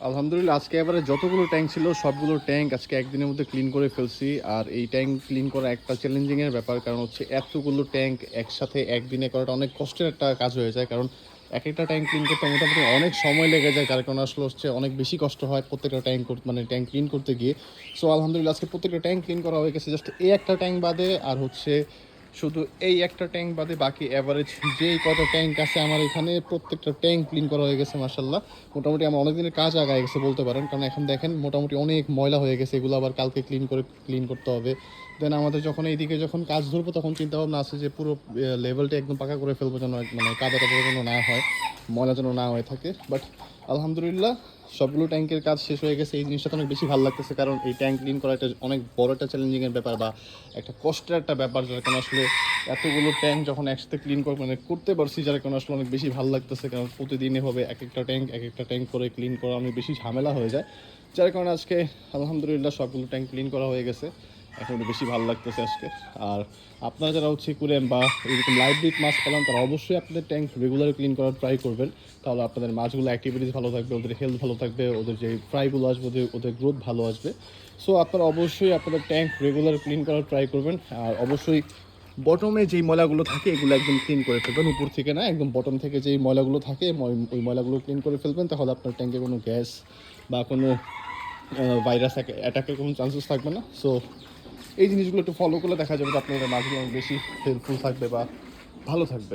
আলহামদুলিল্লাহ আজকে এবারে যতগুলো ট্যাঙ্ক ছিল সবগুলো ট্যাঙ্ক আজকে একদিনের মধ্যে ক্লিন করে ফেলছি। আর এই ট্যাঙ্ক ক্লিন করা একটা চ্যালেঞ্জিংয়ের ব্যাপার, কারণ হচ্ছে এতগুলো ট্যাঙ্ক একসাথে একদিনে করাটা অনেক কষ্টের একটা কাজ হয়ে যায়। কারণ এক একটা ট্যাঙ্ক ক্লিন করতে মোটামুটি অনেক সময় লেগে যায়, যার কারণে আসলে হচ্ছে অনেক বেশি কষ্ট হয় প্রত্যেকটা ট্যাঙ্ক মানে ট্যাঙ্ক ক্লিন করতে গিয়ে। সো আলহামদুলিল্লাহ আজকে প্রত্যেকটা ট্যাঙ্ক ক্লিন করা হয়ে গেছে, জাস্ট এই একটা ট্যাঙ্ক বাদে। আর হচ্ছে শুধু এই একটা ট্যাঙ্ক বাদে বাকি অ্যাভারেজ যেই কত ট্যাঙ্ক আছে আমার এখানে প্রত্যেকটা ট্যাঙ্ক ক্লিন করা হয়ে গেছে মাশাল্লাহ। মোটামুটি আমার অনেক দিনের কাজ আগায় গেছে বলতে পারেন, কারণ এখন দেখেন মোটামুটি অনেক ময়লা হয়ে গেছে, এগুলো আবার কালকে ক্লিন করতে হবে। দেন আমাদের যখন এইদিকে যখন কাজ ধরবো তখন চিন্তা ভাবনা আছে যে পুরো লেভেলটা একদম পাকা করে ফেলবো, যেন মানে কাদা টাদা যেন না হয়, ময়লা যেন না হয়ে থাকে। বাট আলহামদুলিল্লাহ সবগুলো ট্যাঙ্কের কাজ শেষ হয়ে গেছে। এই জিনিসটা তো অনেক বেশি ভালো লাগতেছে, কারণ এই ট্যাঙ্ক ক্লিন করা একটা অনেক বড় একটা চ্যালেঞ্জিংয়ের ব্যাপার বা একটা কষ্টের একটা ব্যাপার, যার কারণে আসলে এতগুলো ট্যাঙ্ক যখন একসাথে ক্লিন মানে করতে পারছি, যার কারণে আসলে অনেক বেশি ভালো লাগতেছে। কারণ প্রতিদিন এভাবে এক একটা ট্যাঙ্ক করে ক্লিন করা অনেক বেশি ঝামেলা হয়ে যায়, যার কারণে আজকে আলহামদুলিল্লাহ সবগুলো ট্যাঙ্ক ক্লিন করা হয়ে গেছে। এখন একটু বেশি ভালো লাগতেছে আজকে। আর আপনারা যারা হচ্ছে করেন বা এরকম লাইভ বিট মাছ পালন, তারা অবশ্যই আপনাদের ট্যাঙ্ক রেগুলার ক্লিন করার ট্রাই করবেন। তাহলে আপনাদের মাছগুলো অ্যাক্টিভিটিস ভালো থাকবে, ওদের হেলথ ভালো থাকবে, ওদের যে ফ্রাইগুলো আসবে ওদের গ্রোথ ভালো আসবে। সো আপনারা অবশ্যই আপনাদের ট্যাঙ্ক রেগুলার ক্লিন করার ট্রাই করবেন। আর অবশ্যই বটমে যেই ময়লাগুলো থাকে এগুলো একদম ক্লিন করে ফেলবেন, উপর থেকে না, একদম বটম থেকে যেই ময়লাগুলো থাকে ওই ময়লাগুলো ক্লিন করে ফেলবেন। তাহলে আপনার ট্যাঙ্কে কোনো গ্যাস বা কোনো ভাইরাস অ্যাটাকের কোনো চান্সেস থাকবে না। সো এই জিনিসগুলো একটু ফলো করলে দেখা যাবে যে আপনাদের মাছগুলো অনেক বেশি হেল্পফুল থাকবে বা ভালো থাকবে।